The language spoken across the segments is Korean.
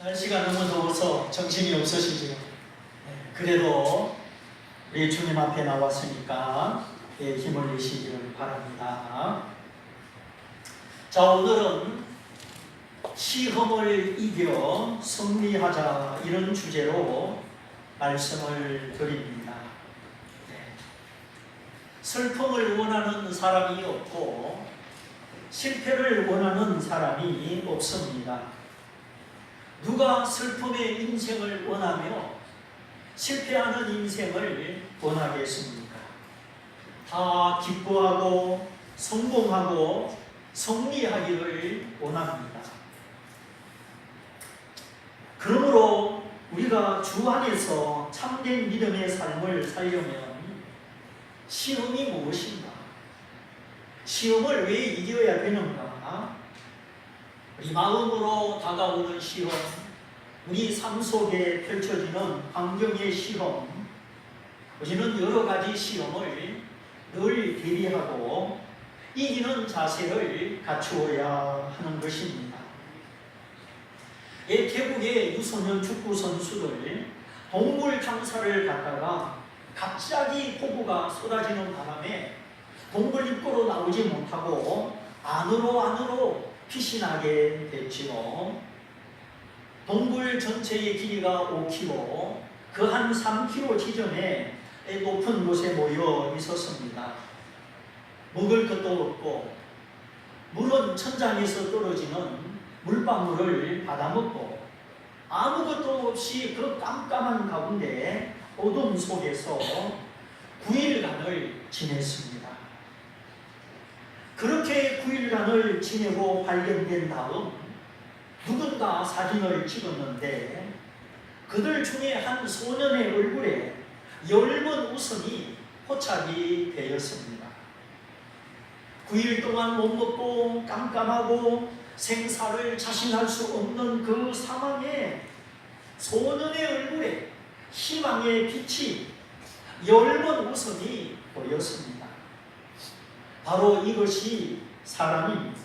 날씨가 너무 더워서 정신이 없으시지요. 그래도 우리 주님 앞에 나왔으니까 힘을 내시기를 바랍니다. 자, 오늘은 시험을 이겨 승리하자, 이런 주제로 말씀을 드립니다. 슬픔을 원하는 사람이 없고 실패를 원하는 사람이 없습니다. 누가 슬픔의 인생을 원하며 실패하는 인생을 원하겠습니까? 다 기뻐하고 성공하고 승리하기를 원합니다. 그러므로 우리가 주 안에서 참된 믿음의 삶을 살려면 시험이 무엇인가? 시험을 왜 이겨야 되는가? 우리 마음으로 다가오는 시험, 우리 삶 속에 펼쳐지는 환경의 시험, 우리는 여러 가지 시험을 늘 대비하고 이기는 자세를 갖추어야 하는 것입니다. 태국의 유소년 축구 선수들 동물 탐사를 갔다가 갑자기 폭우가 쏟아지는 바람에 동굴 입구로 나오지 못하고 안으로 피신하게 됐지요. 동굴 전체의 길이가 5km, 그 한 3km 지점에 높은 곳에 모여 있었습니다. 먹을 것도 없고 물은 천장에서 떨어지는 물방울을 받아먹고 아무것도 없이 그 깜깜한 가운데 어둠 속에서 9일간을 지냈습니다. 그렇게 9일간을 지내고 발견된 다음 누군가 사진을 찍었는데 그들 중에 한 소년의 얼굴에 엷은 웃음이 포착이 되었습니다. 9일 동안 못 먹고 깜깜하고 생사를 자신할 수 없는 그 상황에 소년의 얼굴에 희망의 빛이 엷은 웃음이 보였습니다. 바로 이것이 사람입니다.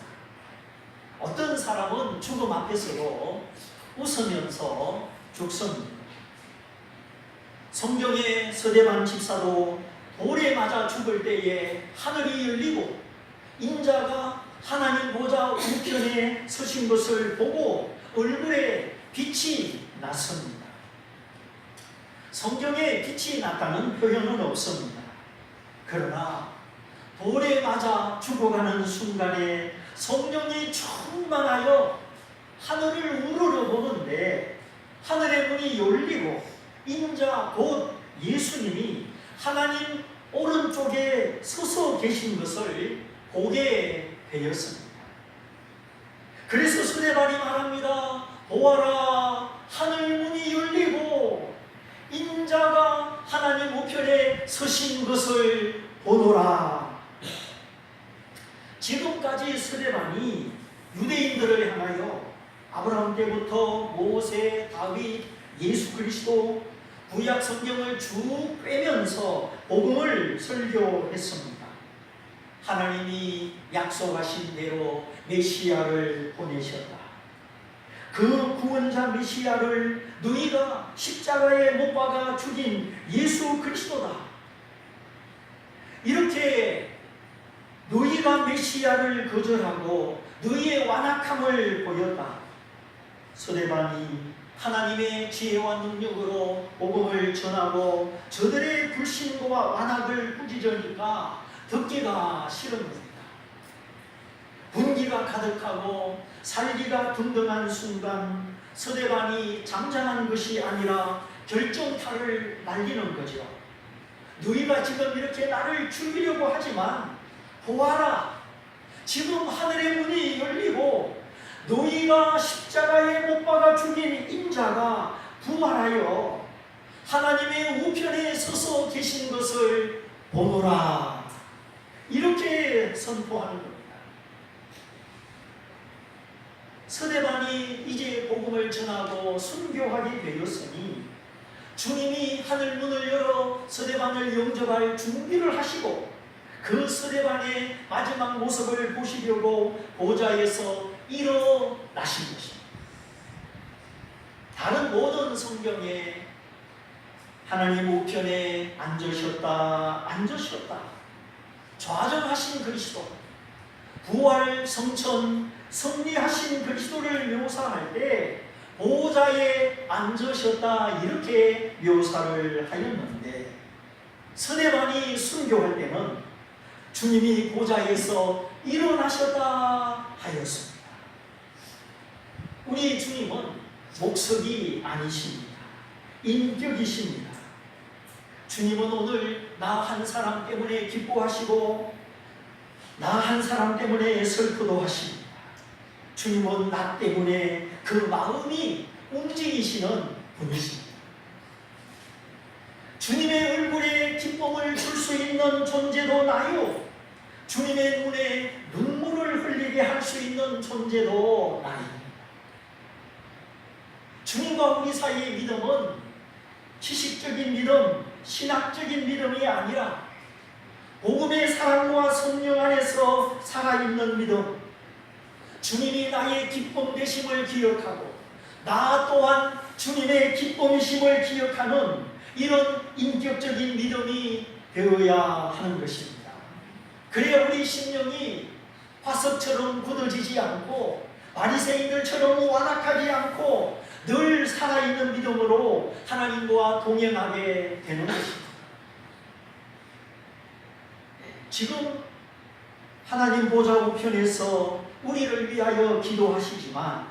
어떤 사람은 죽음 앞에서도 웃으면서 죽습니다. 성경의 서대반 집사도 돌에 맞아 죽을 때에 하늘이 열리고 인자가 하나님 보좌 우편에 서신 것을 보고 얼굴에 빛이 났습니다. 성경에 빛이 났다는 표현은 없습니다. 그러나 돌에 맞아 죽어가는 순간에 성령이 충만하여 하늘을 우러러 보는데 하늘의 문이 열리고 인자 곧 예수님이 하나님 오른쪽에 서서 계신 것을 보게 되었습니다. 그래서 스데반이 말합니다. 보아라, 하늘 문이 열리고 인자가 하나님 우편에 서신 것을 보노라. 지금까지 스데반이 유대인들을 향하여 아브라함 때부터 모세, 다윗, 예수 그리스도 구약 성경을 쭉 빼면서 복음을 설교했습니다. 하나님이 약속하신 대로 메시아를 보내셨다. 그 구원자 메시아를 너희가 십자가에 못 박아 죽인 예수 그리스도다. 이렇게 너희가 메시아를 거절하고 너희의 완악함을 보였다. 스데반이 하나님의 지혜와 능력으로 복음을 전하고 저들의 불신과 완악을 꾸짖으니까 듣기가 싫은 겁니다. 분기가 가득하고 살기가 등등한 순간 스데반이 잠잠한 것이 아니라 결정타를 날리는 거죠. 너희가 지금 이렇게 나를 죽이려고 하지만 보아라, 지금 하늘의 문이 열리고 너희가 십자가에 못 박아 죽인 인자가 부활하여 하나님의 우편에 서서 계신 것을 보노라. 이렇게 선포하는 겁니다. 스데반이 이제 복음을 전하고 순교하게 되었으니 주님이 하늘 문을 열어 스데반을 영접할 준비를 하시고 그 스데반의 마지막 모습을 보시려고 보좌에서 일어나신 것입니다. 다른 모든 성경에 하나님 우편에 앉으셨다, 앉으셨다, 좌정하신 그리스도, 부활, 성천, 승리하신 그리스도를 묘사할 때 보좌에 앉으셨다 이렇게 묘사를 하였는데, 스데반이 순교할 때는 주님이 보좌에서 일어나셨다 하였습니다. 우리 주님은 목석이 아니십니다. 인격이십니다. 주님은 오늘 나 한 사람 때문에 기뻐하시고 나 한 사람 때문에 슬프도 하십니다. 주님은 나 때문에 그 마음이 움직이시는 분이십니다. 주님의 얼굴에 기쁨을 줄 수 있는 존재도 나요, 주님의 눈에 눈물을 흘리게 할 수 있는 존재도 나입니다. 주님과 우리 사이의 믿음은 지식적인 믿음, 신학적인 믿음이 아니라 복음의 사랑과 성령 안에서 살아있는 믿음, 주님이 나의 기쁨 되심을 기억하고 나 또한 주님의 기쁨이심을 기억하는 이런 인격적인 믿음이 되어야 하는 것입니다. 그래야 우리 심령이 화석처럼 굳어지지 않고 바리새인들처럼 완악하지 않고 늘 살아있는 믿음으로 하나님과 동행하게 되는 것입니다. 지금 하나님 보좌 우편에서 우리를 위하여 기도하시지만,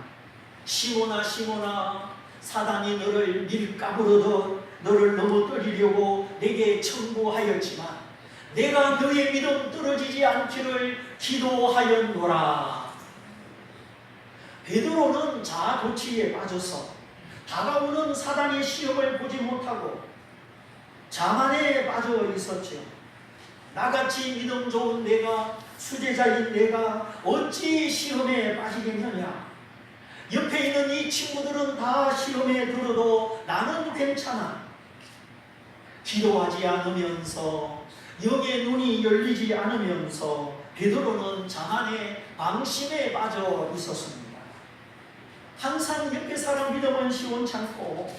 시몬아 시몬아, 사단이 너를 밀가부르듯 너를 넘어뜨리려고 내게 청구하였지만 내가 너의 믿음 떨어지지 않기를 기도하였노라. 베드로는 자아도취에 빠져서 다가오는 사단의 시험을 보지 못하고 자만에 빠져 있었죠. 나같이 믿음 좋은 내가, 수제자인 내가 어찌 시험에 빠지겠느냐. 옆에 있는 이 친구들은 다 시험에 들어도 나는 괜찮아. 기도하지 않으면서, 영의 눈이 열리지 않으면서 베드로는 자만의 방심에 빠져 있었습니다. 항상 옆에 사람 믿음은 시원찮고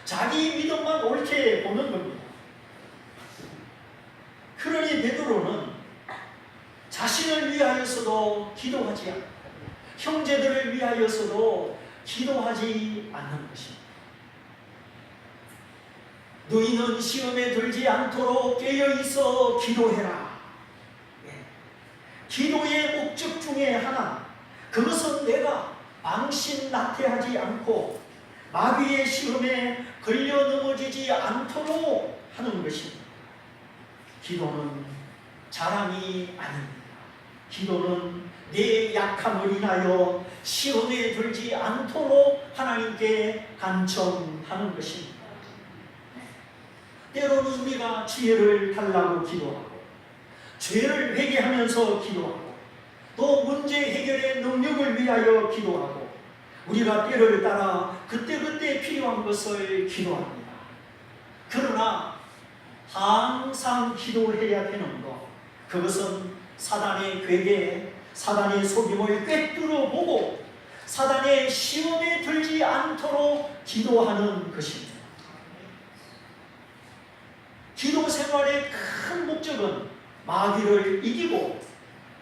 자기 믿음만 옳게 보는 겁니다. 그러니 베드로는 자신을 위하여서도 기도하지 않고 형제들을 위하여서도 기도하지 않는 것입니다. 너희는 시험에 들지 않도록 깨어있어 기도해라. 기도의 목적 중에 하나, 그것은 내가 방심나태하지 않고 마귀의 시험에 걸려 넘어지지 않도록 하는 것입니다. 기도는 자랑이 아닙니다. 기도는 내 약함을 인하여 시험에 들지 않도록 하나님께 간청하는 것입니다. 때로는 우리가 지혜를 달라고 기도하고 죄를 회개하면서 기도하고 또 문제 해결의 능력을 위하여 기도하고 우리가 때를 따라 그때그때 필요한 것을 기도합니다. 그러나 항상 기도해야 되는 것, 그것은 사단의 괴계, 사단의 속임을 꿰뚫어 보고 사단의 시험에 들지 않도록 기도하는 것입니다. 기도 생활의 큰 목적은 마귀를 이기고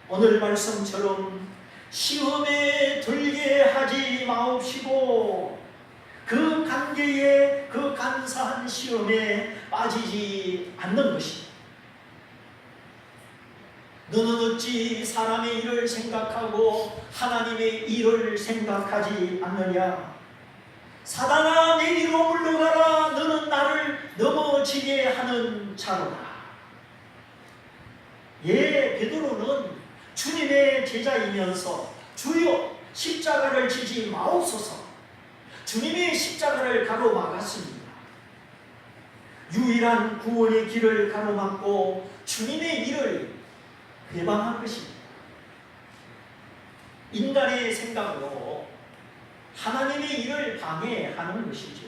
오늘 말씀처럼 시험에 들게 하지 마옵시고 그 관계에, 그 간사한 시험에 빠지지 않는 것입니다. 너는 어찌 사람의 일을 생각하고 하나님의 일을 생각하지 않느냐. 사단아, 내 뒤로 물러가라. 너는 나를 넘어지게 하는 자로다. 베드로는 주님의 제자이면서 주여 십자가를 지지 마옵소서, 주님의 십자가를 가로막았습니다. 유일한 구원의 길을 가로막고 주님의 일을 배방한 것입니다. 인간의 생각으로 하나님의 일을 방해하는 것이죠.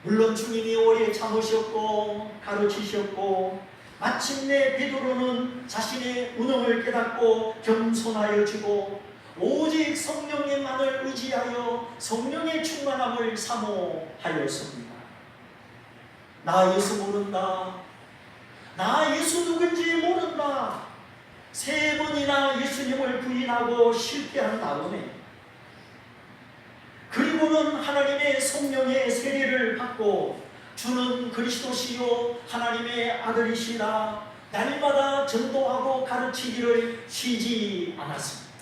물론 주님이 오래 참으셨고 가르치셨고 마침내 베드로는 자신의 무능을 깨닫고 겸손하여지고 오직 성령님만을 의지하여 성령의 충만함을 사모하였습니다. 나 예수 모른다. 나 예수 누군지 모른다. 3번이나 예수님을 부인하고 실패한 다음에 그리고는 하나님의 성령의 세례를 받고 주는 그리스도시요 하나님의 아들이시라 날마다 전도하고 가르치기를 쉬지 않았습니다.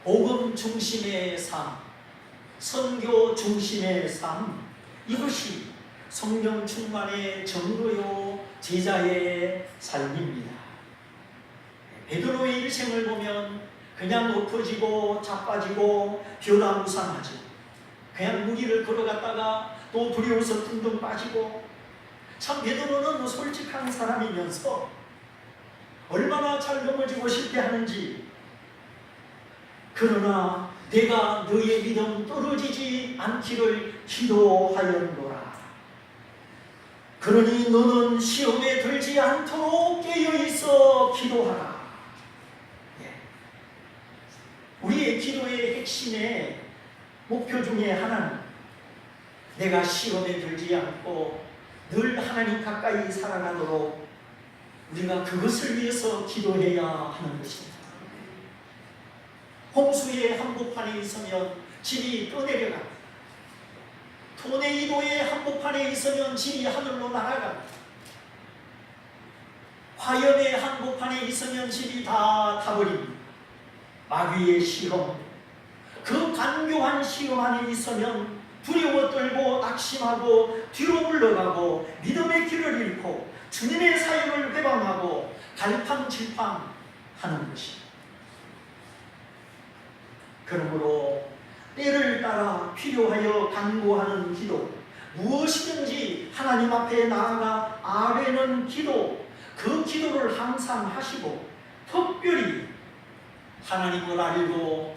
복음 중심의 삶, 선교 중심의 삶, 이것이 성령 충만의 전도요 제자의 삶입니다. 베드로의 일생을 보면 그냥 높아지고 자빠지고 변화무쌍하죠. 그냥 무리를 걸어갔다가 또 두려워서 둥둥 빠지고, 참 베드로는 솔직한 사람이면서 얼마나 잘 넘어지고 실패하는지. 그러나 내가 너의 믿음 떨어지지 않기를 기도하였노라. 그러니 너는 시험에 들지 않도록 깨어있어 기도하라. 우리의 기도의 핵심의 목표 중에 하나는 내가 시험에 들지 않고 늘 하나님 가까이 살아가도록 우리가 그것을 위해서 기도해야 하는 것입니다. 홍수의 한복판에 있으면 집이 떠내려갑니다. 토네이도의 한복판에 있으면 집이 하늘로 날아갑니다. 화염의 한복판에 있으면 집이 다 타버립니다. 마귀의 시험, 그 간교한 시험 안에 있으면 두려워 떨고 낙심하고 뒤로 물러가고 믿음의 길을 잃고 주님의 사역을 회방하고 갈팡질팡하는 것입니다. 그러므로 때를 따라 필요하여 간구하는 기도, 무엇이든지 하나님 앞에 나아가 아뢰는 기도, 그 기도를 항상 하시고 특별히 하나님을 알고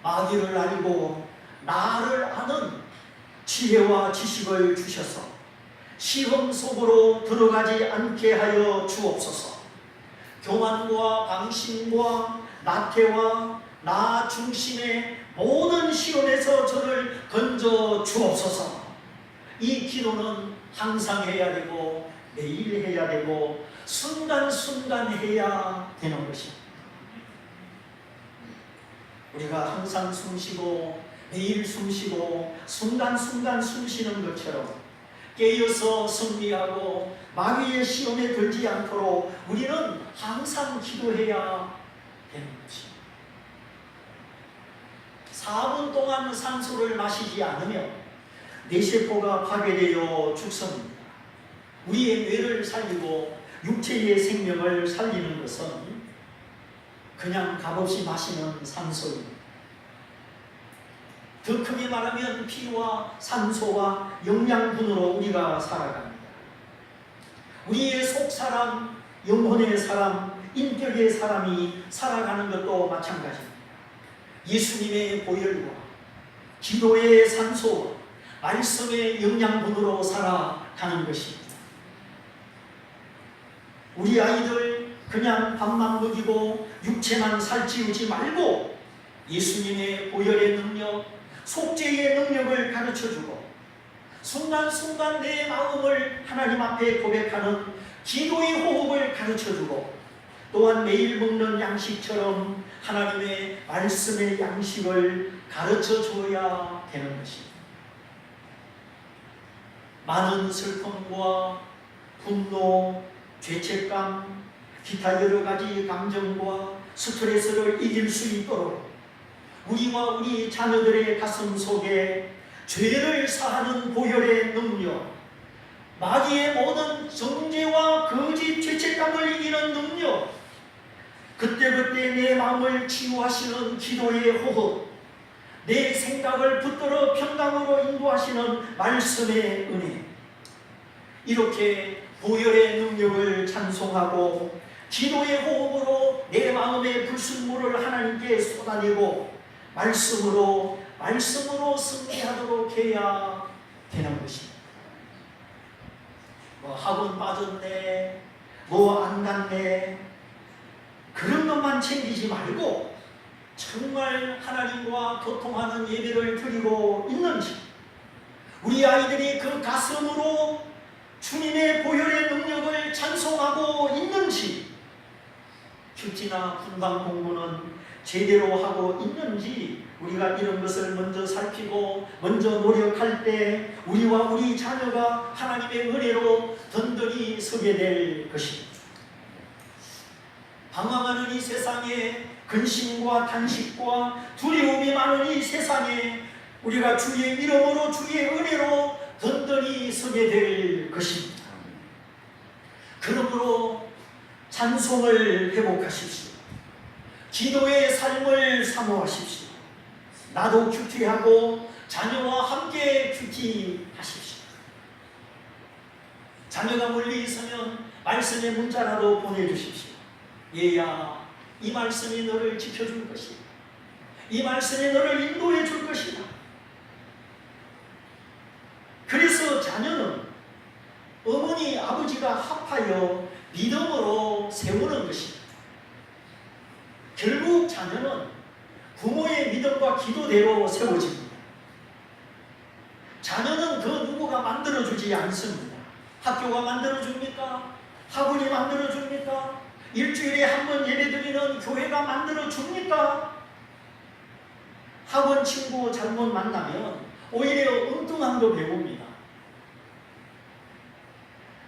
마귀를 알고 나를 아는 지혜와 지식을 주셔서 시험 속으로 들어가지 않게 하여 주옵소서. 교만과 방심과 나태와 나 중심의 모든 시험에서 저를 건져 주옵소서. 이 기도는 항상 해야 되고 매일 해야 되고 순간순간 해야 되는 것입니다. 우리가 항상 숨쉬고 매일 숨쉬고 순간순간 숨쉬는 것처럼 깨어서 승리하고 마귀의 시험에 들지 않도록 우리는 항상 기도해야 되는 것입니다. 4분 동안 산소를 마시지 않으면 뇌세포가 파괴되어 죽습니다. 우리의 뇌를 살리고 육체의 생명을 살리는 것은 그냥 값없이 마시는 산소입니다. 더 크게 말하면 피와 산소와 영양분으로 우리가 살아갑니다. 우리의 속사람, 영혼의 사람, 인격의 사람이 살아가는 것도 마찬가지입니다. 예수님의 보혈과 기도의 산소와 말씀의 영양분으로 살아가는 것입니다. 우리 아이들 그냥 밥만 먹이고 육체만 살찌우지 말고 예수님의 보혈의 능력, 속죄의 능력을 가르쳐주고 순간순간 내 마음을 하나님 앞에 고백하는 기도의 호흡을 가르쳐주고 또한 매일 먹는 양식처럼 하나님의 말씀의 양식을 가르쳐줘야 되는 것입니다. 많은 슬픔과 분노, 죄책감, 기타 여러 가지 감정과 스트레스를 이길 수 있도록 우리와 우리 자녀들의 가슴 속에 죄를 사하는 보혈의 능력, 마귀의 모든 정죄와 거짓 죄책감을 이기는 능력, 그때그때 내 마음을 치유하시는 기도의 호흡, 내 생각을 붙들어 평강으로 인도하시는 말씀의 은혜, 이렇게 보혈의 능력을 찬송하고 기도의 호흡으로 내 마음의 불순물을 하나님께 쏟아내고 말씀으로 승리하도록 해야 되는 것입니다. 학원 빠졌네, 안 갔네, 그런 것만 챙기지 말고 정말 하나님과 교통하는 예배를 드리고 있는지, 우리 아이들이 그 가슴으로 주님의 보혈의 능력을 찬송하고 있는지, 큐티나 분당 공부는 제대로 하고 있는지, 우리가 이런 것을 먼저 살피고 먼저 노력할 때 우리와 우리 자녀가 하나님의 은혜로 든든히 서게 될 것입니다. 방황하는 이 세상에, 근심과 탄식과 두려움이 많은 이 세상에 우리가 주의 이름으로 주의 은혜로 든든히 서게 될 것입니다. 그러므로 찬송을 회복하십시오. 기도의 삶을 사모하십시오. 나도 큐티하고 자녀와 함께 큐티하십시오. 자녀가 멀리 있으면 말씀의 문자라도 보내주십시오. 얘야, 이 말씀이 너를 지켜줄 것이다. 이 말씀이 너를 인도해 줄 것이다. 그래서 자녀는 어머니, 아버지가 합하여 믿음으로 세우는 것입니다. 결국 자녀는 부모의 믿음과 기도대로 세워집니다. 자녀는 그 누구가 만들어주지 않습니다. 학교가 만들어줍니까? 학원이 만들어줍니까? 일주일에 한 번 예배드리는 교회가 만들어줍니까? 학원 친구 잘못 만나면 오히려 엉뚱한 거 배웁니다.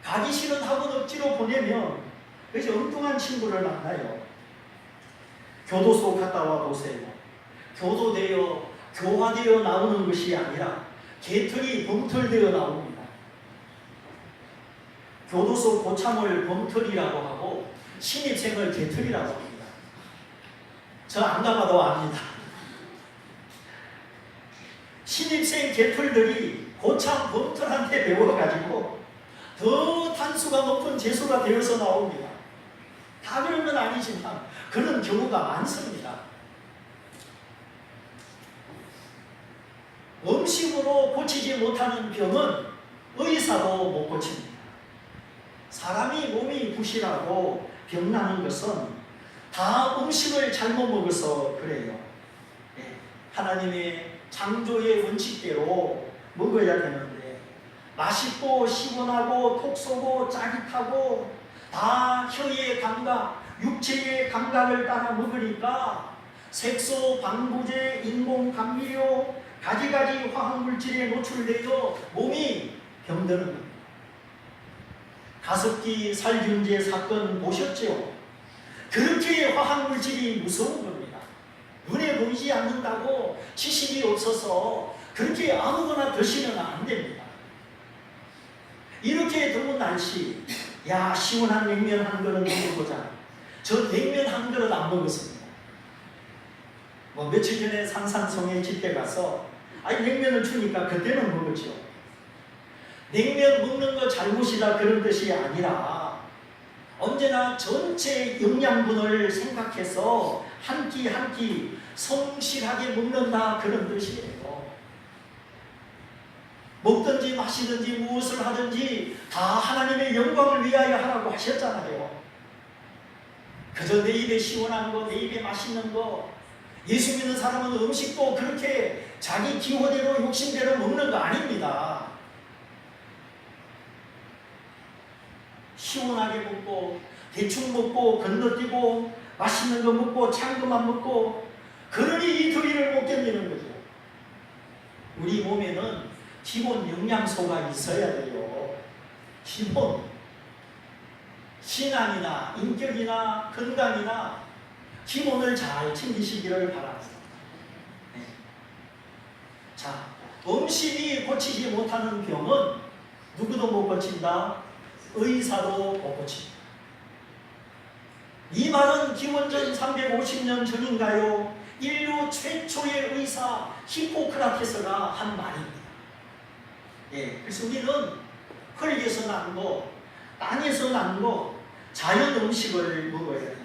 가기 싫은 학원 억지로 보내면 그래서 엉뚱한 친구를 만나요. 교도소 갔다 와 보세요. 교도되어 교화되어 나오는 것이 아니라 개털이 범털되어 나옵니다. 교도소 고참을 범털이라고 하고 신입생을 개털이라고 합니다. 저 안 가봐도 압니다. 신입생 개털들이 고참 범털한테 배워가지고 더 단수가 높은 재수가 되어서 나옵니다. 다 그런 건 아니지만 그런 경우가 많습니다. 음식으로 고치지 못하는 병은 의사도 못 고칩니다. 사람이 몸이 부실하고 병나는 것은 다 음식을 잘못 먹어서 그래요. 하나님의 창조의 원칙대로 먹어야 되는데 맛있고 시원하고 톡 쏘고 짜릿하고 다 혀의 감각, 육체의 감각을 따라 먹으니까 색소, 방부제, 인공 감미료, 가지가지 화학물질에 노출되어 몸이 병드는 겁니다. 가습기 살균제 사건 보셨죠? 그렇게 화학물질이 무서운 겁니다. 눈에 보이지 않는다고 지식이 없어서 그렇게 아무거나 드시면 안 됩니다. 이렇게 더운 날씨, 야, 시원한 냉면 한 그릇 먹어보자. 저 냉면 한 그릇 안 먹었습니다. 며칠 전에 상산성에 집회 가서 냉면을 주니까 그때는 먹었죠. 냉면 먹는 거 잘못이다 그런 뜻이 아니라 언제나 전체 영양분을 생각해서 한 끼 한 끼 성실하게 먹는다 그런 뜻이에요. 먹든지 마시든지 무엇을 하든지 다 하나님의 영광을 위하여 하라고 하셨잖아요. 그저 내 입에 시원한 거, 내 입에 맛있는 거, 예수 믿는 사람은 음식도 그렇게 자기 기호대로 욕심대로 먹는 거 아닙니다. 시원하게 먹고 대충 먹고 건너뛰고 맛있는 거 먹고 찬 것만 먹고 그러니 이 더위를 못 견디는 거죠. 우리 몸에는 기본 영양소가 있어야 돼요. 기본 신앙이나 인격이나 건강이나 기본을 잘 챙기시기를 바랍니다. 네. 자, 음식이 고치지 못하는 병은 누구도 못 고친다. 의사도 못 고칩니다. 이 말은 기원전 350년 전인가요? 인류 최초의 의사 히포크라테스가 한 말입니다. 그래서 우리는 흙에서 난 거, 땅에서 난 거, 자연 음식을 먹어야 됩니다.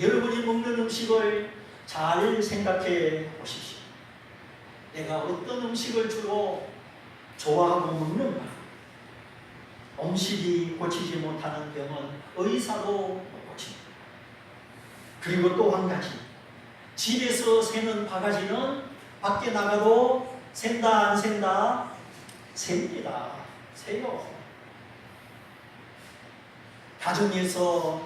여러분이 먹는 음식을 잘 생각해 보십시오. 내가 어떤 음식을 주로 좋아하고 먹는가? 음식이 고치지 못하는 병은 의사도 못 고칩니다. 그리고 또 한 가지, 집에서 새는 바가지는 밖에 나가도 샌다 안 샌다? 셉니다. 새요. 가정에서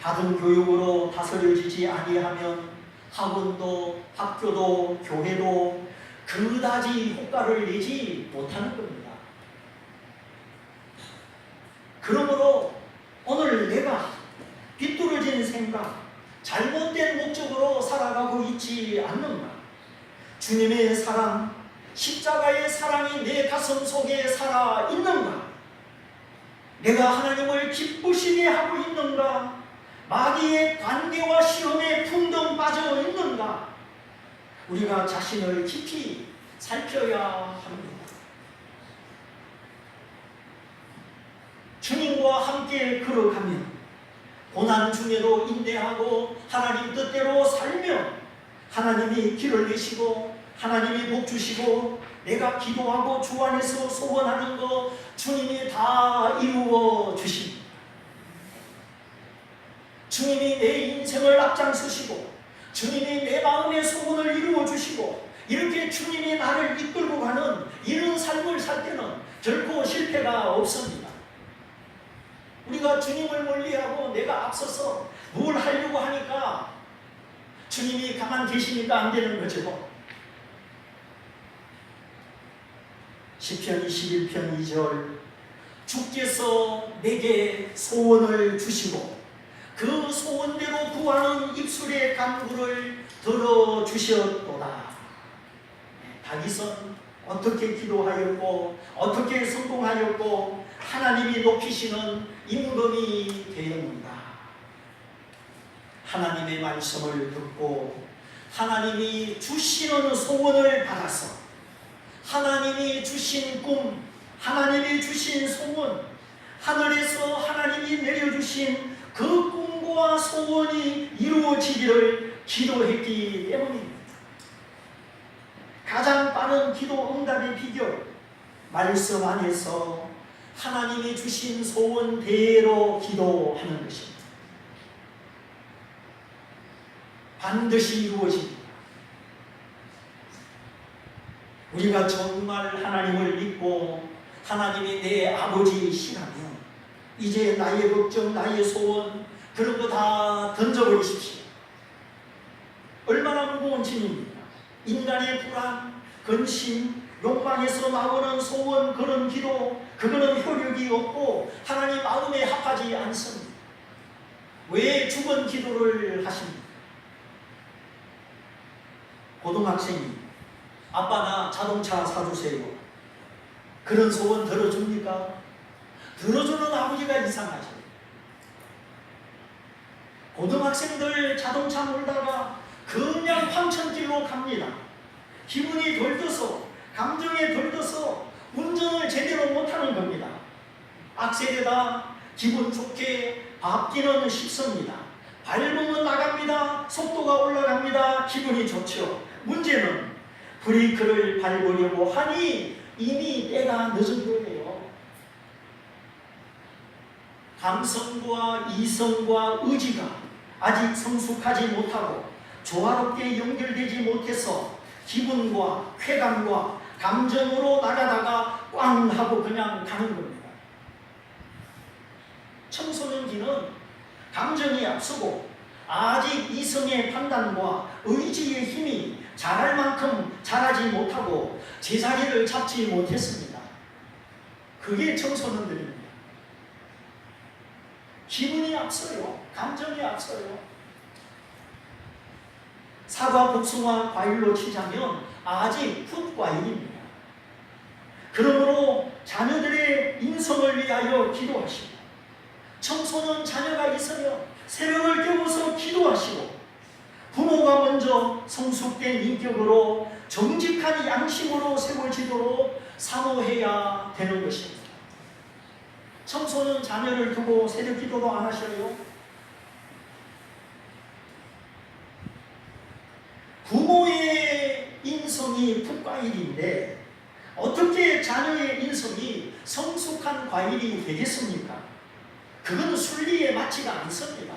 받은 교육으로 다스려지지 아니하면 학원도 학교도 교회도 그다지 효과를 내지 못하는 겁니다. 그러므로 오늘 내가 비뚤어진 생각, 잘못된 목적으로 살아가고 있지 않는가? 주님의 사랑, 십자가의 사랑이 내 가슴 속에 살아 있는가? 내가 하나님을 기쁘시게 하고 있는가? 마귀의 관계와 시험에 풍덩 빠져 있는가? 우리가 자신을 깊이 살펴야 합니다. 주님과 함께 걸어가면 고난 중에도 인내하고 하나님 뜻대로 살면 하나님이 길을 내시고 하나님이 복 주시고 내가 기도하고 주 안에서 소원하는 거 주님이 다 이루어 주십니다. 주님이 내 인생을 앞장서시고 주님이 내 마음의 소원을 이루어 주시고 이렇게 주님이 나를 이끌고 가는 이런 삶을 살 때는 결코 실패가 없습니다. 우리가 주님을 멀리하고 내가 앞서서 뭘 하려고 하니까 주님이 가만 계시니까 안 되는 거죠. 시편 21편 2절, 주께서 내게 소원을 주시고 그 소원대로 구하는 입술의 간구를 들어주셨도다. 다윗은 어떻게 기도하였고 어떻게 성공하였고 하나님이 높이시는 임금이 되었는가? 하나님의 말씀을 듣고 하나님이 주시는 소원을 받아서 하나님이 주신 꿈, 하나님이 주신 소원, 하늘에서 하나님이 내려주신 그 꿈과 소원이 이루어지기를 기도했기 때문입니다. 가장 빠른 기도 응답의 비결, 말씀 안에서 하나님이 주신 소원대로 기도하는 것입니다. 반드시 이루어집니다. 우리가 정말 하나님을 믿고 하나님이 내 아버지이시라면 이제 나의 걱정, 나의 소원 그런 거 다 던져버리십시오. 얼마나 무거운 짐입니까? 인간의 불안, 근심, 욕망에서 나오는 소원, 그런 기도, 그거는 효력이 없고 하나님 마음에 합하지 않습니다. 왜 죽은 기도를 하십니까? 고등학생이 아빠 나 자동차 사주세요. 그런 소원 들어줍니까? 들어주는 아버지가 이상하죠. 고등학생들 자동차 몰다가 그냥 황천길로 갑니다. 기분이 들떠서 감정에 들떠서 운전을 제대로 못하는 겁니다. 악셀에다 기분 좋게 밟기는 쉽습니다. 밟으면 나갑니다. 속도가 올라갑니다. 기분이 좋죠. 문제는 브레이크를 밟으려고 하니 이미 때가 늦은 거예요. 감성과 이성과 의지가 아직 성숙하지 못하고 조화롭게 연결되지 못해서 기분과 쾌감과 감정으로 나가다가 꽝 하고 그냥 가는 겁니다. 청소년기는 감정이 앞서고 아직 이성의 판단과 의지의 힘이 자랄 만큼 자라지 못하고 제자리를 잡지 못했습니다. 그게 청소년들입니다. 기분이 앞서요. 감정이 앞서요. 사과, 복숭아, 과일로 치자면 아직 풋과일입니다. 그러므로 자녀들의 인성을 위하여 기도하시고 청소년 자녀가 있으면 새벽을 깨워서 기도하시고 부모가 먼저 성숙된 인격으로 정직한 양심으로 세워지도록 사모해야 되는 것입니다. 청소년 자녀를 두고 새벽 기도도 안 하셔요? 부모의 인성이 풋과일인데 어떻게 자녀의 인성이 성숙한 과일이 되겠습니까? 그건 순리에 맞지가 않습니다.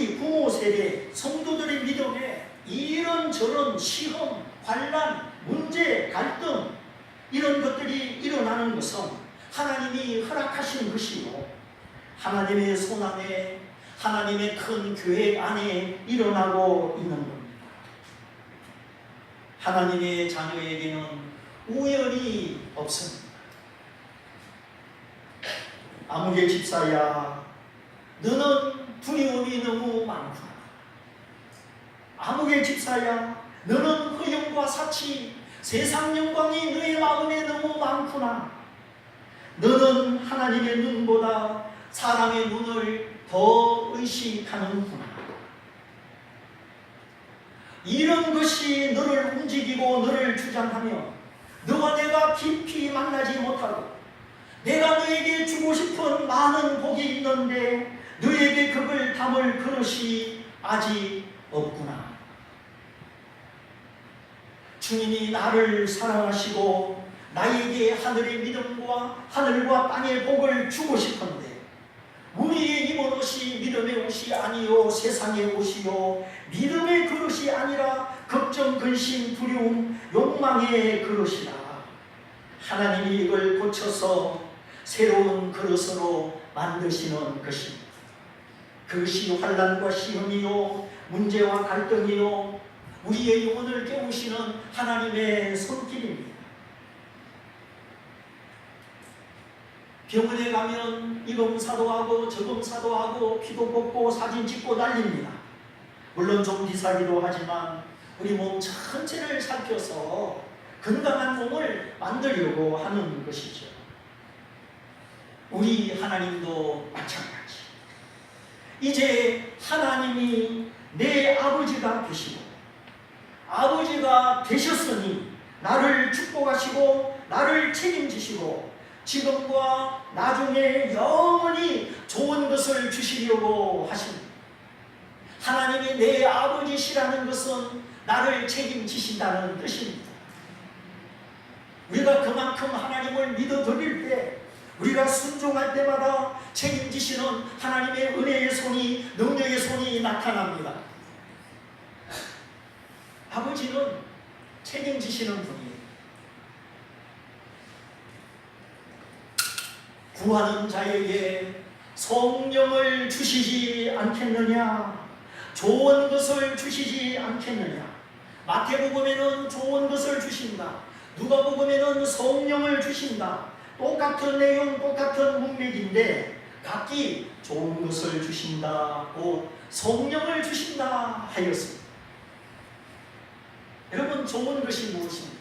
우리 부모 세대 성도들의 믿음에 이런저런 시험, 환난, 문제, 갈등 이런 것들이 일어나는 것은 하나님이 허락하신 것이요 하나님의 손안에 하나님의 큰 계획 안에 일어나고 있는 겁니다. 하나님의 자녀에게는 우연이 없습니다. 아무개 집사야, 너는 두려움이 너무 많구나. 아무개 집사야, 너는 허영과 사치, 세상 영광이 너의 마음에 너무 많구나. 너는 하나님의 눈보다 사람의 눈을 더 의식하는구나. 이런 것이 너를 움직이고 너를 주장하며 너와 내가 깊이 만나지 못하고 내가 너에게 주고 싶은 많은 복이 있는데 너에게 그걸 담을 그릇이 아직 없구나. 주님이 나를 사랑하시고 나에게 하늘의 믿음과 하늘과 땅의 복을 주고 싶은데 우리의 입은 옷이 믿음의 옷이 아니요 세상의 옷이요 믿음의 그릇이 아니라 걱정, 근심, 두려움, 욕망의 그릇이라. 하나님이 이걸 고쳐서 새로운 그릇으로 만드시는 것입니다. 그것이 환난과 시험이요 문제와 갈등이요 우리의 영혼을 깨우시는 하나님의 손길입니다. 병원에 가면 이 검사도 하고 저 검사도 하고 피도 뽑고 사진 찍고 난립니다. 물론 좀 비싸기도 하지만 우리 몸 전체를 살펴서 건강한 몸을 만들려고 하는 것이죠. 우리 하나님도 마찬가지. 이제 하나님이 내 아버지가 되시고 아버지가 되셨으니 나를 축복하시고 나를 책임지시고 지금과 나중에 영원히 좋은 것을 주시려고 하십니다. 하나님이 내 아버지시라는 것은 나를 책임지신다는 뜻입니다. 우리가 그만큼 하나님을 믿어드릴 때 우리가 순종할 때마다 책임지시는 하나님의 은혜의 손이 능력의 손이 나타납니다. 아버지는 책임지시는 분이에요. 구하는 자에게 성령을 주시지 않겠느냐? 좋은 것을 주시지 않겠느냐? 마태복음에는 좋은 것을 주신다. 누가복음에는 성령을 주신다. 똑같은 내용, 똑같은 문맥인데 각기 좋은 것을 주신다고 성령을 주신다 하였습니다. 여러분, 좋은 것이 무엇입니까?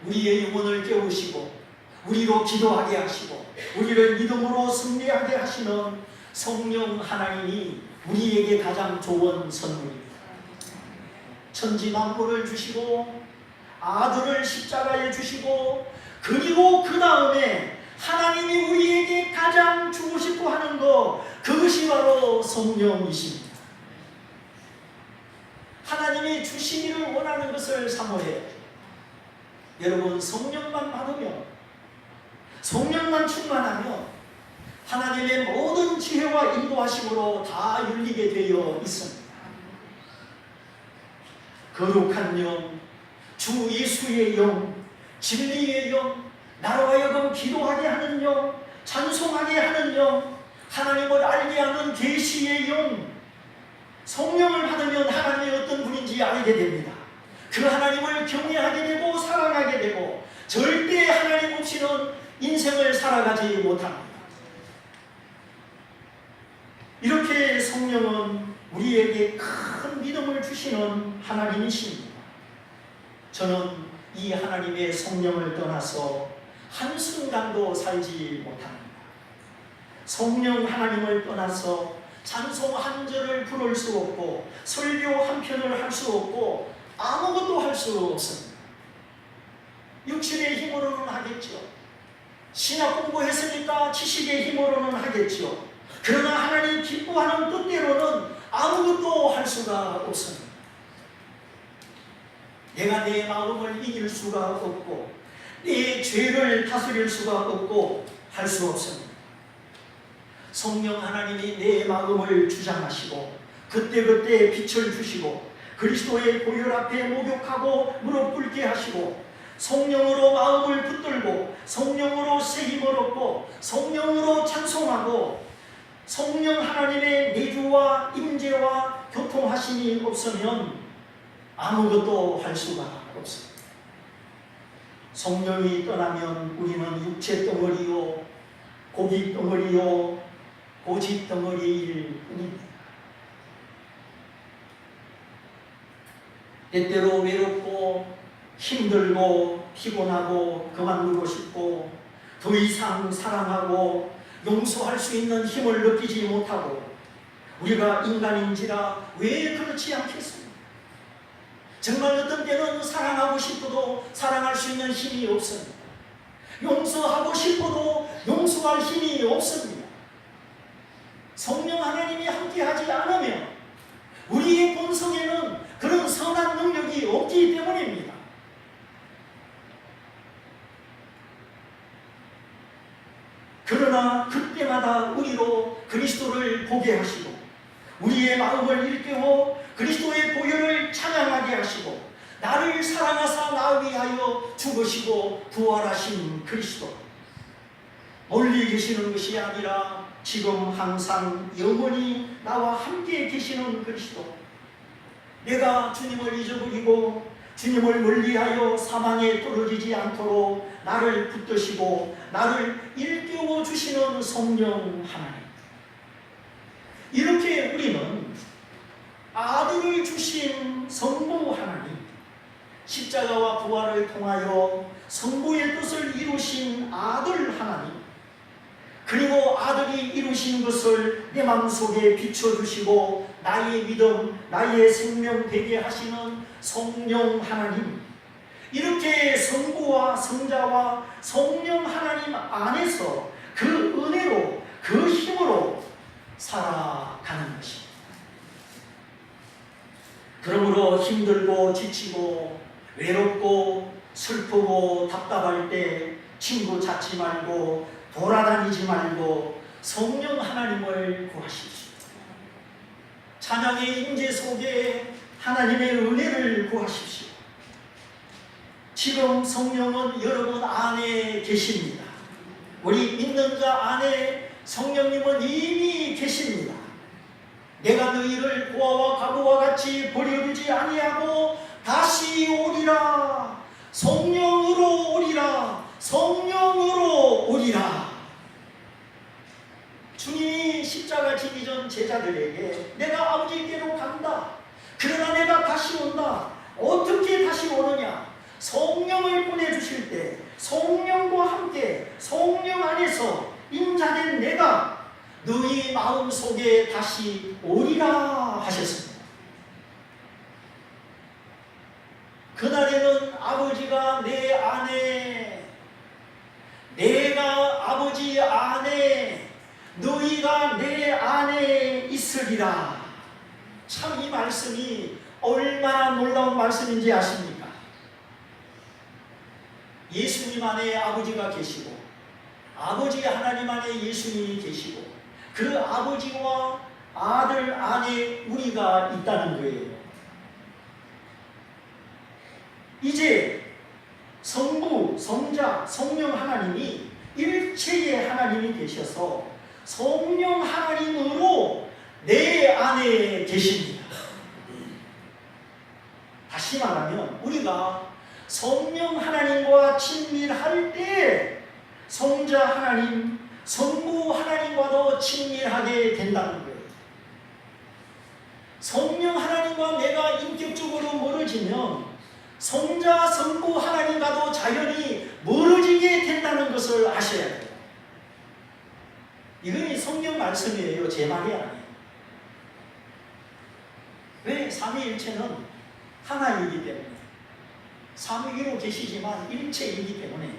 우리의 영혼을 깨우시고 우리로 기도하게 하시고 우리를 믿음으로 승리하게 하시는 성령 하나님이 우리에게 가장 좋은 선물입니다. 천지 만물을 주시고 아들을 십자가에 주시고 그리고 그 다음에 하나님이 우리에게 가장 주고 싶어 하는 것, 그것이 바로 성령이십니다. 하나님이 주시기를 원하는 것을 사모해요. 여러분, 성령만 받으면, 성령만 충만하면 하나님의 모든 지혜와 인도하심으로 다 열리게 되어 있습니다. 거룩한 영, 주 예수의 영, 진리의 영, 나로 하여금 기도하게 하는 영, 찬송하게 하는 영, 하나님을 알게 하는 계시의 영, 성령을 받으면 하나님이 어떤 분인지 알게 됩니다. 그 하나님을 경외하게 되고 사랑하게 되고 절대 하나님 없이는 인생을 살아가지 못합니다. 이렇게 성령은 우리에게 큰 믿음을 주시는 하나님이십니다. 저는 이 하나님의 성령을 떠나서 한순간도 살지 못합니다. 성령 하나님을 떠나서 찬송 한 절을 부를 수 없고 설교 한 편을 할 수 없고 아무것도 할 수 없습니다. 육신의 힘으로는 하겠죠. 신학 공부했으니까 지식의 힘으로는 하겠죠. 그러나 하나님 기뻐하는 뜻대로는 아무것도 할 수가 없습니다. 내가 내 마음을 이길 수가 없고 내 죄를 다스릴 수가 없고 할 수 없습니다. 성령 하나님이 내 마음을 주장하시고 그때그때 빛을 주시고 그리스도의 보혈 앞에 목욕하고 무릎 꿇게 하시고 성령으로 마음을 붙들고 성령으로 새힘을 얻고 성령으로 찬송하고 성령 하나님의 내주와 임재와 교통하심이 없으면 아무것도 할 수가 없습니다. 성령이 떠나면 우리는 육체 덩어리요 고기 덩어리요 고집 덩어리일 뿐입니다. 때때로 외롭고 힘들고 피곤하고 그만두고 싶고 더 이상 사랑하고 용서할 수 있는 힘을 느끼지 못하고 우리가 인간인지라 왜 그렇지 않겠습니까? 정말 어떤 때는 사랑하고 싶어도 사랑할 수 있는 힘이 없습니다. 용서하고 싶어도 용서할 힘이 없습니다. 성령 하나님이 함께하지 않으면 우리의 본성에는 그런 선한 능력이 없기 때문입니다. 그러나 그때마다 우리로 그리스도를 보게 하시고 우리의 마음을 일깨워 그리스도의 보혈을 찬양하게 하시고 나를 사랑하사 나 위하여 죽으시고 부활하신 그리스도, 멀리 계시는 것이 아니라 지금 항상 영원히 나와 함께 계시는 그리스도, 내가 주님을 잊어버리고 주님을 멀리하여 사망에 떨어지지 않도록 나를 붙드시고 나를 일깨워 주시는 성령 하나님, 이렇게 우리는 아들을 주신 성부 하나님, 십자가와 부활을 통하여 성부의 뜻을 이루신 아들 하나님, 그리고 아들이 이루신 것을 내 마음속에 비춰주시고 나의 믿음, 나의 생명 되게 하시는 성령 하나님, 이렇게 성부와 성자와 성령 하나님 안에서 그 은혜로 그 힘으로 살아가는 것입니다. 그러므로 힘들고 지치고 외롭고 슬프고 답답할 때 친구 찾지 말고 돌아다니지 말고 성령 하나님을 구하십시오. 찬양의 임재 속에 하나님의 은혜를 구하십시오. 지금 성령은 여러분 안에 계십니다. 우리 믿는 자 안에 성령님은 이미 계십니다. 내가 너희를 고아와 가부와 같이 버려두지 아니하고 다시 오리라. 성령으로 오리라. 성령으로 오리라. 주님이 십자가 지기 전 제자들에게 내가 아버지께로 간다. 그러나 내가 다시 온다. 어떻게 다시 오느냐? 성령을 보내주실 때 성령과 함께 성령 안에서 인자된 내가 너희 마음속에 다시 오리라 하셨습니다. 그날에는 아버지가 내 안에, 내가 아버지 안에, 너희가 내 안에 있으리라. 참 이 말씀이 얼마나 놀라운 말씀인지 아십니까? 예수님 안에 아버지가 계시고 아버지 하나님 안에 예수님이 계시고 그 아버지와 아들 안에 우리가 있다는 거예요. 이제 성부, 성자, 성령 하나님이 일체의 하나님이 되셔서 성령 하나님으로 내 안에 계십니다. 다시 말하면 우리가 성령 하나님과 친밀할 때 성자 하나님, 성부 하나님과도 친밀하게 된다는 거예요. 성령 하나님과 내가 인격적으로 멀어지면 성자, 성부 하나님과도 자연히 멀어지게 된다는 것을 아셔야 돼요. 이건 성경 말씀이에요. 제 말이 아니에요. 왜? 삼위일체는 하나이기 때문에, 삼위로 계시지만 일체이기 때문에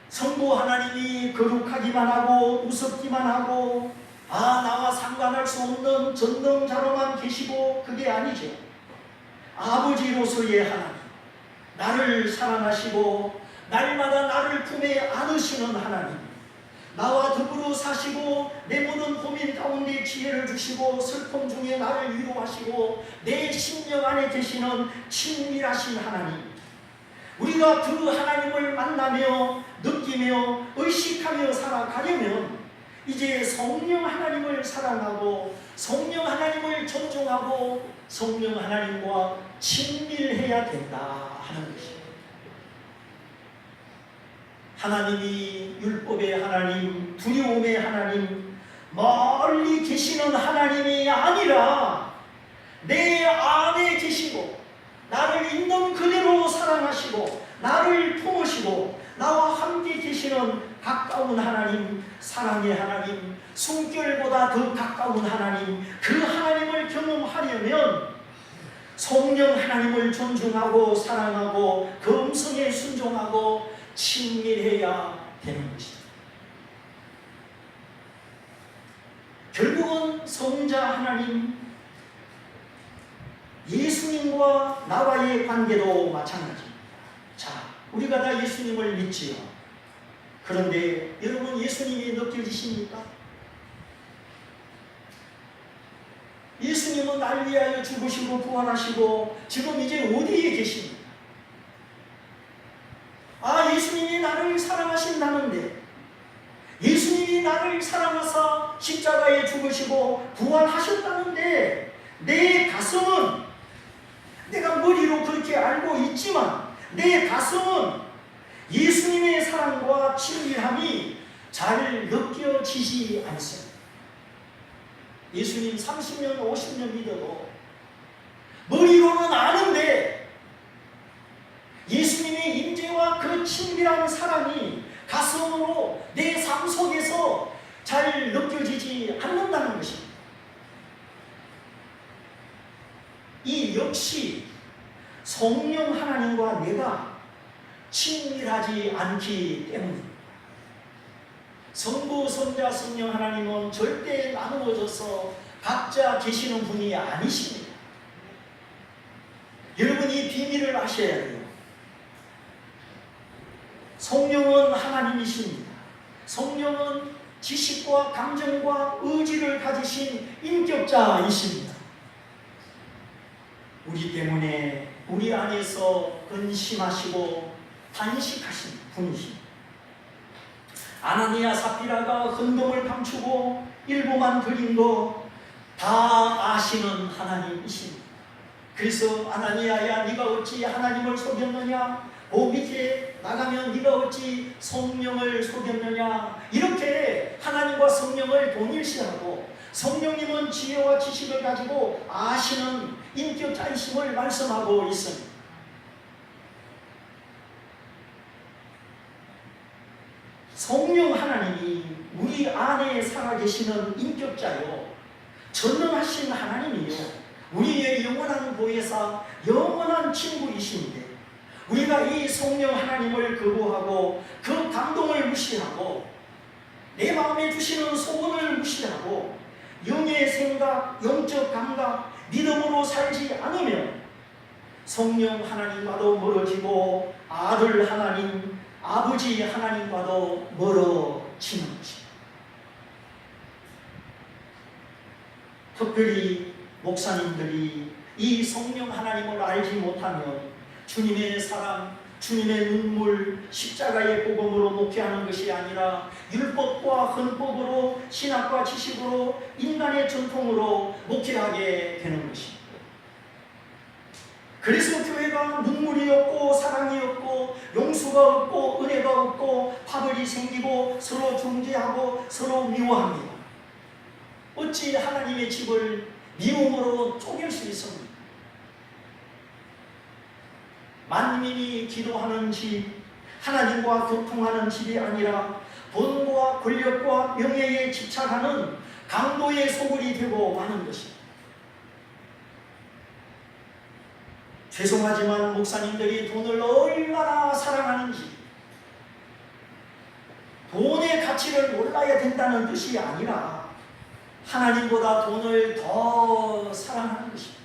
성부 하나님이 거룩하기만 하고 우습기만 하고 나와 상관할 수 없는 전능자로만 계시고 그게 아니죠. 아버지로서의 하나님, 나를 사랑하시고 날마다 나를 품에 안으시는 하나님, 나와 더불어 사시고 내 모든 고민 가운데 지혜를 주시고 슬픔 중에 나를 위로하시고 내 심령 안에 계시는 친밀하신 하나님, 우리가 그 하나님을 만나며 느끼며 의식하며 살아가려면 이제 성령 하나님을 사랑하고 성령 하나님을 존중하고 성령 하나님과 친밀해야 된다 하는 것입니다. 하나님이 율법의 하나님, 두려움의 하나님, 멀리 계시는 하나님이 아니라 내 안에 계시고 나를 있는 그대로 사랑하시고 나를 품으시고 나와 함께 계시는 가까운 하나님, 사랑의 하나님, 숨결보다 더 가까운 하나님, 그 하나님을 경험하려면 성령 하나님을 존중하고 사랑하고 그 음성에 순종하고 친밀해야 되는 것입니다. 결국은 성자 하나님, 예수님과 나와의 관계도 마찬가지입니다. 자, 우리가 다 예수님을 믿지요. 그런데 여러분, 예수님이 느껴지십니까? 예수님은 날 위하여 죽으시고 부활하시고 지금 이제 어디에 계십니까? 아, 예수님이 나를 사랑하신다는데, 예수님이 나를 사랑하사 십자가에 죽으시고 부활하셨다는데 내 가슴은, 내가 머리로 그렇게 알고 있지만 내 가슴은 예수님의 사랑과 친밀함이 잘 느껴지지 않습니다. 예수님 30년, 50년 믿어도 머리로는 아는데 예수님의 임재와 그 친밀한 사랑이 가슴으로 내 삶 속에서 잘 느껴지지 않는다는 것입니다. 이 역시 성령 하나님과 내가 친밀하지 않기 때문입니다. 성부, 성자, 성령 하나님은 절대 나누어져서 각자 계시는 분이 아니십니다. 여러분, 이 비밀을 아셔야 돼요. 성령은 하나님이십니다. 성령은 지식과 감정과 의지를 가지신 인격자이십니다. 우리 때문에 우리 안에서 근심하시고 단식하신 분이십니다. 아나니아 삽비라가 헌금을 감추고 일부만 드린 거 다 아시는 하나님이십니다. 그래서 아나니아야, 네가 어찌 하나님을 속였느냐? 그 밑에 나가면 네가 어찌 성령을 속였느냐? 이렇게 하나님과 성령을 동일시하고 성령님은 지혜와 지식을 가지고 아시는 인격자이심을 말씀하고 있습니다. 성령 하나님이 우리 안에 살아계시는 인격자요, 전능하신 하나님이요, 우리의 영원한 보혜사, 영원한 친구이신데 우리가 이 성령 하나님을 거부하고 그 감동을 무시하고 내 마음에 주시는 소원을 무시하고 영의 생각, 영적 감각, 믿음으로 살지 않으면 성령 하나님과도 멀어지고 아들 하나님, 아버지 하나님과도 멀어지는 것입니다. 특별히 목사님들이 이 성령 하나님을 알지 못하면 주님의 사랑, 주님의 눈물, 십자가의 복음으로 목회하는 것이 아니라 율법과 헌법으로, 신학과 지식으로, 인간의 전통으로 목회하게 되는 것입니다. 그래서 교회가 눈물이 없고 사랑이 없고 용서가 없고 은혜가 없고 파벌이 생기고 서로 중재하고 서로 미워합니다. 어찌 하나님의 집을 미움으로 쪼갤 수 있습니까? 만민이 기도하는 집, 하나님과 교통하는 집이 아니라 돈과 권력과 명예에 집착하는 강도의 소굴이 되고 마는 것입니다. 죄송하지만 목사님들이 돈을 얼마나 사랑하는지, 돈의 가치를 몰라야 된다는 뜻이 아니라 하나님보다 돈을 더 사랑하는 것입니다.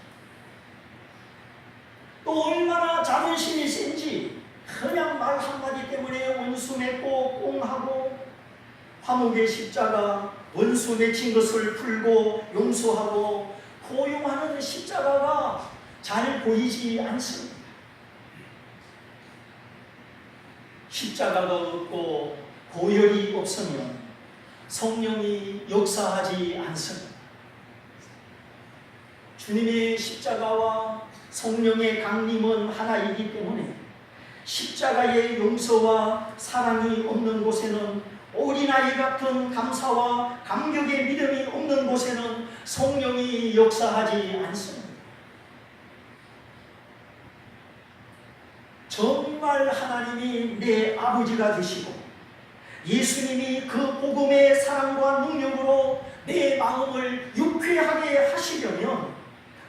또 얼마나 자존심이 센지 그냥 말 한마디 때문에 원수 맺고 꽁하고 화목의 십자가, 원수 맺힌 것을 풀고 용서하고 포용하는 십자가가 잘 보이지 않습니다. 십자가가 없고 보혈이 없으면 성령이 역사하지 않습니다. 주님의 십자가와 성령의 강림은 하나이기 때문에 십자가의 용서와 사랑이 없는 곳에는 어린아이 같은 감사와 감격의 믿음이 없는 곳에는 성령이 역사하지 않습니다. 정말 하나님이 내 아버지가 되시고 예수님이 그 복음의 사랑과 능력으로 내 마음을 유쾌하게 하시려면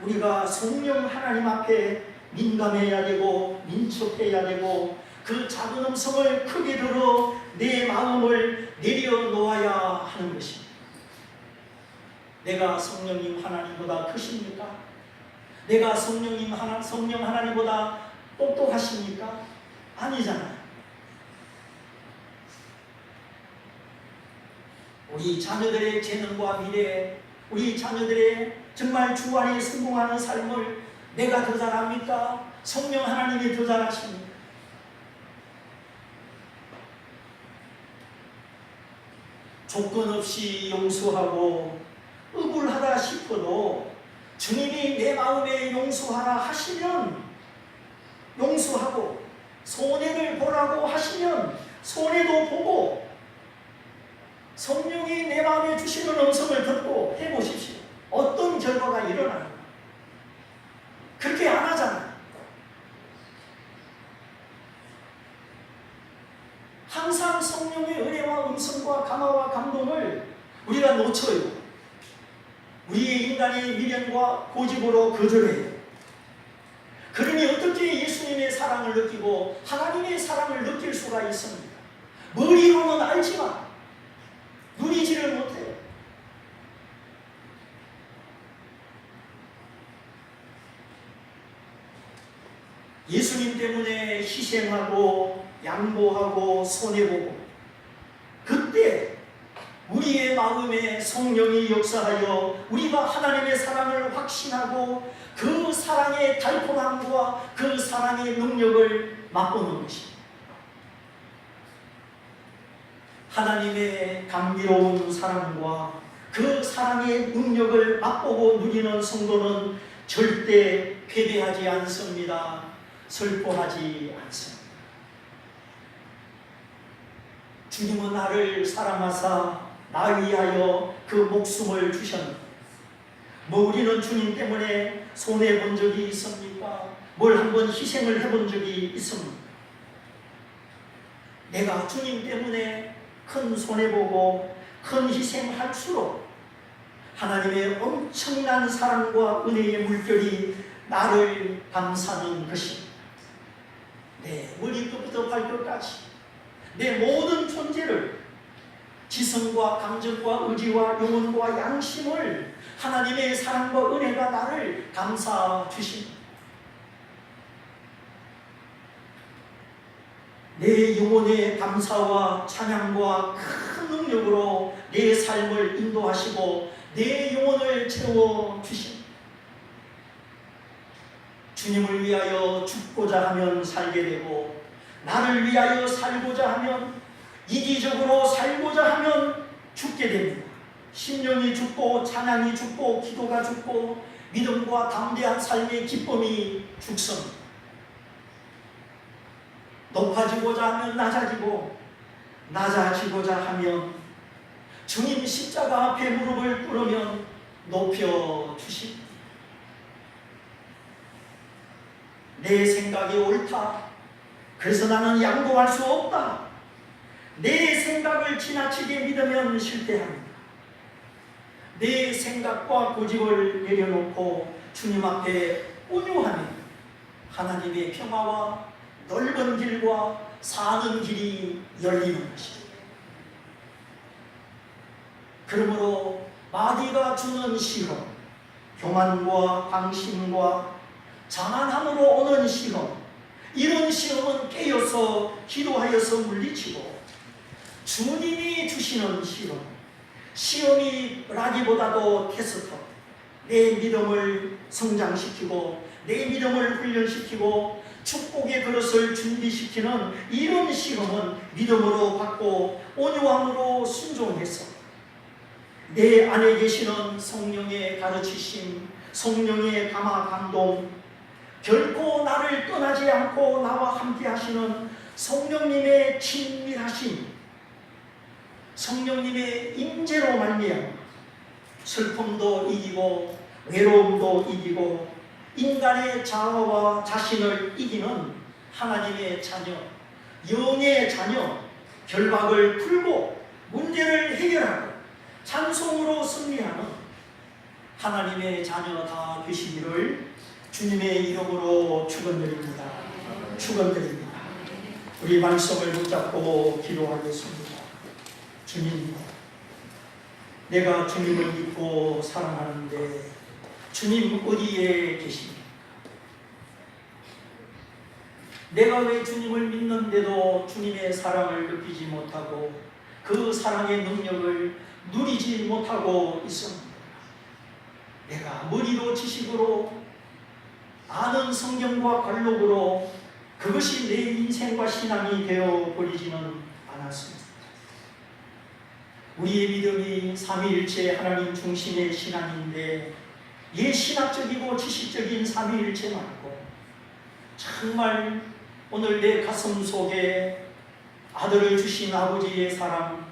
우리가 성령 하나님 앞에 민감해야 되고 민첩해야 되고 그 작은 음성을 크게 들어 내 마음을 내려놓아야 하는 것입니다. 내가 성령님 하나님보다 크십니까? 내가 성령 하나님보다 똑똑하십니까? 아니잖아요. 우리 자녀들의 재능과 미래, 우리 자녀들의 정말 주 안에 성공하는 삶을 내가 더 잘합니까? 성령 하나님이 더 잘하십니까? 조건 없이 용서하고 억울하다 싶어도 주님이 내 마음에 용서하라 하시면 용서하고 손해를 보라고 하시면 손해도 보고 성령이 내 마음에 주시는 음성을 듣고 해보십시오. 어떤 결과가 일어나는가? 그렇게 안 하잖아요. 항상 성령의 은혜와 음성과 감화와 감동을 우리가 놓쳐요. 우리의 인간의 미련과 고집으로 거절해요. 그러니 어떻게 예수님의 사랑을 느끼고 하나님의 사랑을 느낄 수가 있습니까? 머리로는 알지만 누리지를 못해요. 예수님 때문에 희생하고 양보하고 손해보고 그때 우리의 마음에 성령이 역사하여 우리가 하나님의 사랑을 확신하고 그 사랑의 달콤함과 그 사랑의 능력을 맛보는 것입니다. 하나님의 감미로운 사랑과 그 사랑의 능력을 맛보고 누리는 성도는 절대 패배하지 않습니다. 슬퍼하지 않습니다. 주님은 나를 사랑하사 나 위하여 그 목숨을 주셨는데 뭐 우리는 주님 때문에 손해본 적이 있습니까? 뭘 한번 희생을 해본 적이 있습니까? 내가 주님 때문에 큰 손해보고 큰 희생할수록 하나님의 엄청난 사랑과 은혜의 물결이 나를 감싸는 것입니다. 내 머리끝부터 발끝까지 내 모든 존재를 지성과 감정과 의지와 영혼과 양심을 하나님의 사랑과 은혜가 나를 감싸 주십니다. 내 영혼의 감사와 찬양과 큰 능력으로 내 삶을 인도하시고 내 영혼을 채워 주십니다. 주님을 위하여 죽고자 하면 살게 되고 나를 위하여 살고자 하면 이기적으로 살고자 하면 죽게 됩니다. 심령이 죽고 찬양이 죽고 기도가 죽고 믿음과 담대한 삶의 기쁨이 죽습니다. 높아지고자 하면 낮아지고 낮아지고자 하면 주님 십자가 앞에 무릎을 꿇으면 높여주십니다. 내 생각이 옳다. 그래서 나는 양보할 수 없다. 내 생각을 지나치게 믿으면 실패합니다. 내 생각과 고집을 내려놓고 주님 앞에 온유하면 하나님의 평화와 넓은 길과 사는 길이 열리는 것입니다. 그러므로 마귀가 주는 시험, 교만과 방심과 자만함으로 오는 시험, 이런 시험은 깨어서 기도하여서 물리치고 주님이 주시는 시험, 시험이라기보다도 테스트, 내 믿음을 성장시키고 내 믿음을 훈련시키고 축복의 그릇을 준비시키는 이런 시험은 믿음으로 받고 온유함으로 순종해서 내 안에 계시는 성령의 가르치심, 성령의 감화 감동, 결코 나를 떠나지 않고 나와 함께 하시는 성령님의 친밀하심, 성령님의 임재로 말미암아 슬픔도 이기고 외로움도 이기고 인간의 자아와 자신을 이기는 하나님의 자녀, 영의 자녀, 결박을 풀고 문제를 해결하고 찬송으로 승리하는 하나님의 자녀 다 되시기를 주님의 이름으로 축원드립니다. 축원드립니다. 우리 말씀을 붙잡고 기도하겠습니다. 주님, 내가 주님을 믿고 사랑하는데 주님 어디에 계십니까? 내가 왜 주님을 믿는데도 주님의 사랑을 느끼지 못하고 그 사랑의 능력을 누리지 못하고 있습니다. 내가 머리로 지식으로 아는 성경과 관록으로 그것이 내 인생과 신앙이 되어버리지는 않았습니다. 우리의 믿음이 삼위일체 하나님 중심의 신앙인데 신학적이고 지식적인 삼위일체 말고 정말 오늘 내 가슴 속에 아들을 주신 아버지의 사랑,